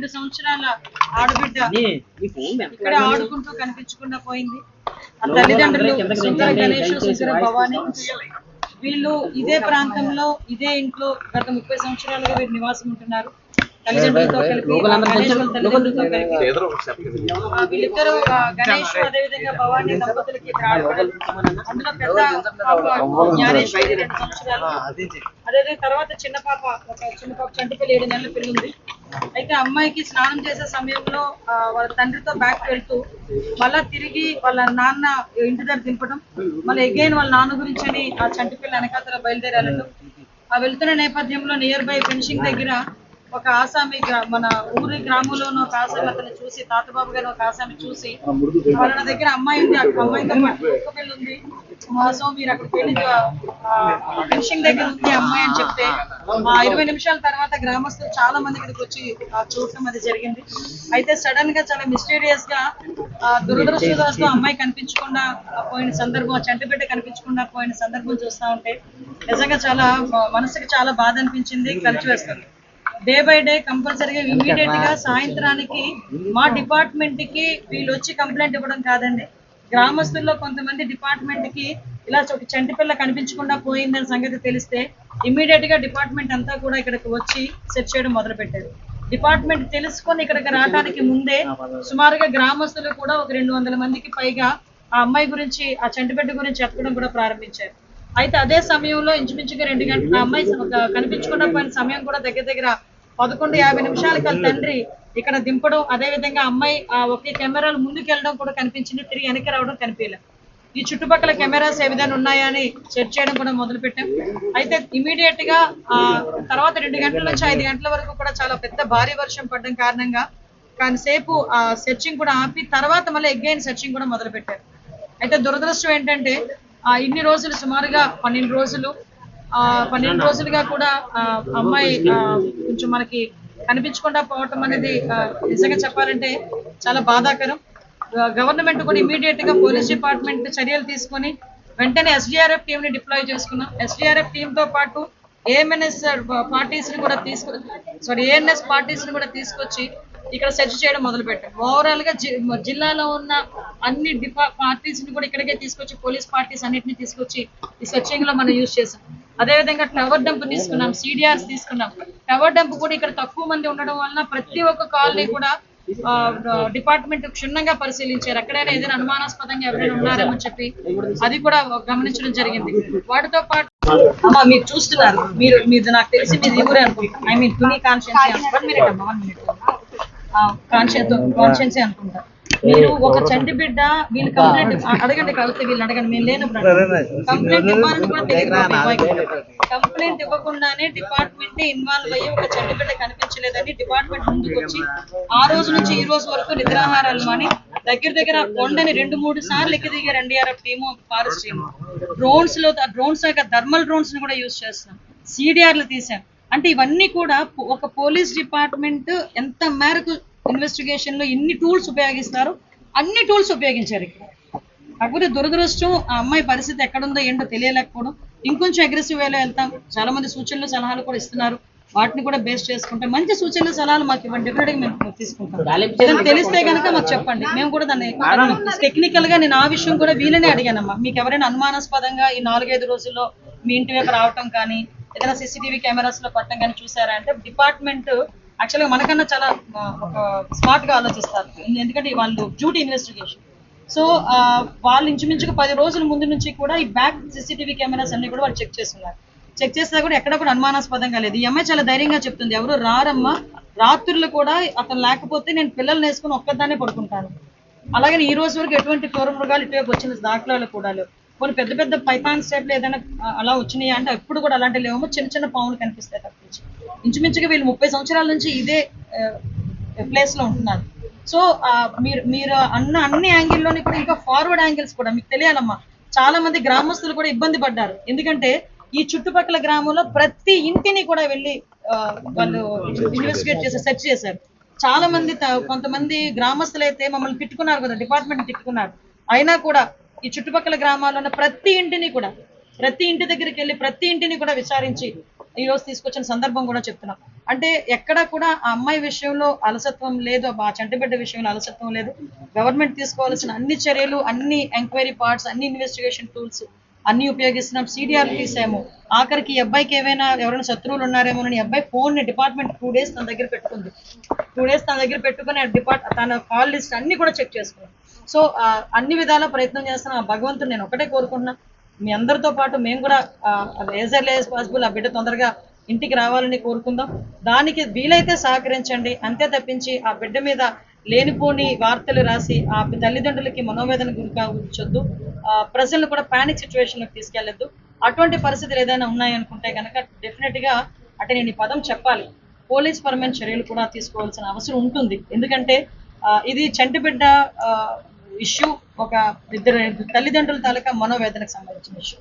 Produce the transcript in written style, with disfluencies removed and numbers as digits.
2 సంవత్సరాల ఆడబిడ్డ ఇక్కడ ఆడుకుంటూ కనిపించకుండా పోయింది. ఆ తల్లిదండ్రులు సుందర గణేష్, సుందర భవాని వీళ్ళు ఇదే ప్రాంతంలో ఇదే ఇంట్లో గత 30 సంవత్సరాలుగా వీరు నివాసం ఉంటున్నారు. తల్లిదండ్రులతో కలిపి వీళ్ళిద్దరు గణేష్ అదేవిధంగా భవానీ దంపతులకి అందులో పెద్ద పాప జ్ఞానేశ్వరి 2 సంవత్సరాలు, అదేవిధంగా తర్వాత చిన్న పాప చంటిపల్లి 7 నెలల పిల్ల ఉంది. అయితే అమ్మాయికి స్నానం చేసే సమయంలో వాళ్ళ తండ్రితో బ్యాక్ వెళ్తూ మళ్ళా తిరిగి వాళ్ళ నాన్న ఇంటి దగ్గర దింపడం, మళ్ళీ ఎగైన్ వాళ్ళ నాన్న గురించి అని ఆ చంటిపల్లి వెనకాతల బయలుదేరాలను ఆ వెళ్తున్న నేపథ్యంలో నియర్ బై ఫెన్సింగ్ దగ్గర ఒక ఆసామి మన ఊరి గ్రామంలోనూ ఒక ఆసామి అతను చూసి, తాతబాబు గారు ఒక ఆసామి చూసి వాళ్ళ దగ్గర అమ్మాయి ఉంది, అమ్మాయితో పాటు ఒక్క పెళ్లి ఉంది, సో మీరు అక్కడ పెళ్లి ఫినిషింగ్ దగ్గర ఉంది అమ్మాయి అని చెప్తే 20 నిమిషాల తర్వాత గ్రామస్తులు చాలా మంది ఇక్కడికి వచ్చి చూడటం అది జరిగింది. అయితే సడన్ గా చాలా మిస్టీరియస్ గా దురదృష్టవశాత్తు అమ్మాయి కనిపించకుండా పోయిన సందర్భం, చంటిబిడ్డ కనిపించకుండా పోయిన సందర్భం చూస్తా ఉంటే నిజంగా చాలా మనసుకి చాలా బాధ అనిపించింది, కలిసి వేస్తుంది. డే బై డే కంపల్సరీగా ఇమీడియట్ గా సాయంత్రానికి మా డిపార్ట్మెంట్ కి వీళ్ళు వచ్చి కంప్లైంట్ ఇవ్వడం కాదండి, గ్రామస్తుల్లో కొంతమంది డిపార్ట్మెంట్ కి ఇలా చంటిపిల్ల కనిపించకుండా పోయిందని సంగతి తెలిస్తే ఇమీడియట్ గా డిపార్ట్మెంట్ అంతా కూడా ఇక్కడికి వచ్చి సెర్చ్ చేయడం మొదలు పెట్టారు. డిపార్ట్మెంట్ తెలుసుకొని ఇక్కడికి రావడానికి ముందే సుమారుగా గ్రామస్తులు కూడా ఒక 200 మందికి పైగా ఆ అమ్మాయి గురించి, ఆ చంటిబిడ్డ గురించి చెప్పడం కూడా ప్రారంభించారు. అయితే అదే సమయంలో ఇంచుమించుగా 2 గంటల అమ్మాయి కనిపించకుండా పోయిన సమయం కూడా దగ్గర దగ్గర 11:50 నిమిషాలకి తండ్రి ఇక్కడ దింపడం, అదే విధంగా అమ్మాయి ఒకే కెమెరాలు ముందుకు వెళ్ళడం కూడా కనిపించింది, తిరిగి వెనక్కి రావడం కనిపించలేదు. ఈ చుట్టుపక్కల కెమెరాస్ ఏ విధంగా ఉన్నాయా అని సెర్చ్ చేయడం కూడా మొదలు పెట్టాం. అయితే ఇమీడియట్ గా తర్వాత 2 గంటల నుంచి 5 గంటల వరకు కూడా చాలా పెద్ద భారీ వర్షం పడడం కారణంగా కాసేపు సెర్చింగ్ కూడా ఆపి తర్వాత మళ్ళీ అగైన్ సెర్చింగ్ కూడా మొదలు పెట్టారు. అయితే దురదృష్టం ఏంటంటే ఇన్ని రోజులు సుమారుగా 12 రోజులుగా కూడా అమ్మాయి కొంచెం మనకి కనిపించకుండా పోవటం అనేది నిజంగా చెప్పాలంటే చాలా బాధాకరం. గవర్నమెంట్ కూడా ఇమీడియట్ గా పోలీస్ డిపార్ట్మెంట్ చర్యలు తీసుకొని వెంటనే SDRF టీమ్ ని డిప్లాయ్ చేసుకున్నాం. SDRF టీమ్ తో పాటు ANS పార్టీస్ ని కూడా తీసుకొచ్చి ఇక్కడ సెర్చ్ చేయడం మొదలు పెట్టాం. ఓవరాల్ గా జిల్లాలో ఉన్న అన్ని పార్టీస్ ని కూడా ఇక్కడికే తీసుకొచ్చి, పోలీస్ పార్టీస్ అన్నిటిని తీసుకొచ్చి ఈ సెర్చింగ్ లో మనం యూజ్ చేసాం. అదేవిధంగా టవర్ డంప్ తీసుకున్నాం, CDRs తీసుకున్నాం. టవర్ డంప్ కూడా ఇక్కడ తక్కువ మంది ఉండడం వలన ప్రతి ఒక్క కాలనీ కూడా డిపార్ట్మెంట్ క్షుణ్ణంగా పరిశీలించారు. ఎక్కడైనా ఏదైనా అనుమానాస్పదంగా ఎవరైనా ఉన్నారేమో చెప్పి అది కూడా గమనించడం జరిగింది. వాటితో పాటు మీరు చూస్తున్నారు, మీరు నాకు తెలిసి మీరు ఊరే అనుకుంటా, ఐ మీన్ తుని కాన్షియన్సీ అనుకుంటా. మీరు ఒక చంటి బిడ్డ వీళ్ళు కంప్లైంట్ అడగండి, కలిసి వీళ్ళు అడగండి, మేము లేనప్పుడు కంప్లైంట్ ఇవ్వాలని కూడా తెలియదు. కంప్లైంట్ ఇవ్వకుండానే డిపార్ట్మెంట్ ఇన్వాల్వ్ అయ్యి ఒక చంటి బిడ్డ కనిపించలేదని డిపార్ట్మెంట్ ముందుకు వచ్చి ఆ రోజు నుంచి ఈ రోజు వరకు నిద్రాహారాలు మాని దగ్గర కొండని 2-3 సార్లు ఎక్కి దిగారు NDRF team, forest team. Drones thermal drones ని కూడా యూజ్ చేస్తున్నాం, CDRలు తీసాం. అంటే ఇవన్నీ కూడా ఒక పోలీస్ డిపార్ట్మెంట్ ఎంత మేరకు ఇన్వెస్టిగేషన్ లో ఎన్ని టూల్స్ ఉపయోగిస్తారో అన్ని టూల్స్ ఉపయోగించారు ఇక్కడ. కాకపోతే దురదృష్టం ఆ అమ్మాయి పరిస్థితి ఎక్కడుందో ఏంటో తెలియలేకపోవడం. ఇంకొంచెం అగ్రెసివ్ వేలో వెళ్తాం, చాలా మంది సూచనలు సలహాలు కూడా ఇస్తున్నారు, వాటిని కూడా బేస్ చేసుకుంటాం. మంచి సూచనలు సలహాలు మాకు ఇవ్వండి, డెఫినెట్ గా మేము తీసుకుంటాం. ఏదైనా తెలిస్తే కనుక మాకు చెప్పండి, మేము కూడా దాన్ని టెక్నికల్ గా నేను ఆ విషయం కూడా వీళ్ళనే అడిగానమ్మా, మీకు ఎవరైనా అనుమానాస్పదంగా ఈ 4-5 రోజుల్లో మీ ఇంటి వైపు రావటం కానీ ఏదైనా CCTV కెమెరాస్ లో పట్టడం కానీ చూసారా అంటే డిపార్ట్మెంట్ యాక్చువల్గా మనకన్నా చాలా స్మార్ట్ గా ఆలోచిస్తారు, ఎందుకంటే వాళ్ళు డ్యూటీ ఇన్వెస్టిగేషన్. సో వాళ్ళు ఇంచుమించుగా 10 రోజుల ముందు నుంచి కూడా ఈ బ్యాక్ CCTV కెమెరాస్ అన్ని కూడా వాళ్ళు చెక్ చేస్తున్నారు. చెక్ చేస్తే కూడా ఎక్కడ కూడా అనుమానాస్పదంగా లేదు. ఈ అమ్మాయి చాలా ధైర్యంగా చెప్తుంది, ఎవరు రారమ్మా, రాత్రులు కూడా అతను లేకపోతే నేను పిల్లల్ని వేసుకుని ఒక్కదాన్నే పడుకుంటాను. అలాగే ఈ రోజు వరకు ఎటువంటి క్రూర మృగాలు ఇటువైపు వచ్చిన దాఖలాలు కూడా లేవు. కొన్ని పెద్ద పైథాన్స్ టైప్లో ఏదైనా అలా వచ్చినాయి అంటే ఎప్పుడు కూడా అలాంటి లేవేమో, చిన్న పాములు కనిపిస్తాయి తప్పించి. ఇంచుమించుగా వీళ్ళు 30 సంవత్సరాల నుంచి ఇదే ప్లేస్ లో ఉంటున్నారు. సో మీరు అన్ని యాంగిల్లోని కూడా ఇంకా ఫార్వర్డ్ యాంగిల్స్ కూడా మీకు తెలియాలమ్మా. చాలా మంది గ్రామస్తులు కూడా ఇబ్బంది పడ్డారు, ఎందుకంటే ఈ చుట్టుపక్కల గ్రామంలో ప్రతి ఇంటిని కూడా వెళ్ళి వాళ్ళు ఇన్వెస్టిగేట్ చేసి సెర్చ్ చేశారు. చాలా మంది కొంతమంది గ్రామస్తులు అయితే మమ్మల్ని తిట్టుకున్నారు కదా, డిపార్ట్మెంట్ తిట్టుకున్నారు. అయినా కూడా ఈ చుట్టుపక్కల గ్రామాల్లో ఉన్న ప్రతి ఇంటి దగ్గరికి వెళ్ళి ప్రతి ఇంటిని కూడా విచారించి ఈ రోజు తీసుకొచ్చిన సందర్భం కూడా చెప్తున్నాం. అంటే ఎక్కడ కూడా ఆ అమ్మాయి విషయంలో అలసత్వం లేదు, ఆ చంటిబిడ్డ విషయంలో అలసత్వం లేదు. గవర్నమెంట్ తీసుకోవాల్సిన అన్ని చర్యలు, అన్ని ఎంక్వైరీ పార్ట్స్, అన్ని ఇన్వెస్టిగేషన్ టూల్స్ అన్ని ఉపయోగిస్తున్నాం. సిడిఆర్ తీసాము. ఆఖరికి ఈ అబ్బాయికి ఎవరైనా శత్రువులు ఉన్నారేమోనని అబ్బాయి ఫోన్ ని డిపార్ట్మెంట్ 2 days తన దగ్గర పెట్టుకుంది. 2 days తన దగ్గర పెట్టుకుని తన కాల్ లిస్ట్ అన్ని కూడా చెక్ చేసుకున్నాం. సో అన్ని విధాల ప్రయత్నం చేస్తున్నాం. ఆ భగవంతుడు నేను ఒకటే కోరుకుంటున్నా, మీ అందరితో పాటు మేము కూడా యాజ్ ఎర్లీ యాజ్ పాసిబుల్ ఆ బిడ్డ తొందరగా ఇంటికి రావాలని కోరుకుందాం. దానికి వీలైతే సహకరించండి, అంతే తప్పించి ఆ బిడ్డ మీద లేనిపోని వార్తలు రాసి ఆ తల్లిదండ్రులకి మనోవేదన గురికావచ్చొద్దు, ప్రజలను కూడా పానిక్ సిచ్యువేషన్ లోకి తీసుకెళ్లొద్దు. అటువంటి పరిస్థితులు ఏదైనా ఉన్నాయనుకుంటే కనుక డెఫినెట్ గా అంటే నేను ఈ పదం చెప్పాలి, పోలీస్ పరమైన చర్యలు కూడా తీసుకోవాల్సిన అవసరం ఉంటుంది. ఎందుకంటే ఇది చంటిబిడ్డ ఇష్యూ, ఒక ఇద్దరు తల్లిదండ్రుల తాలూకా మనోవేదనకు సంబంధించిన ఇష్యూ.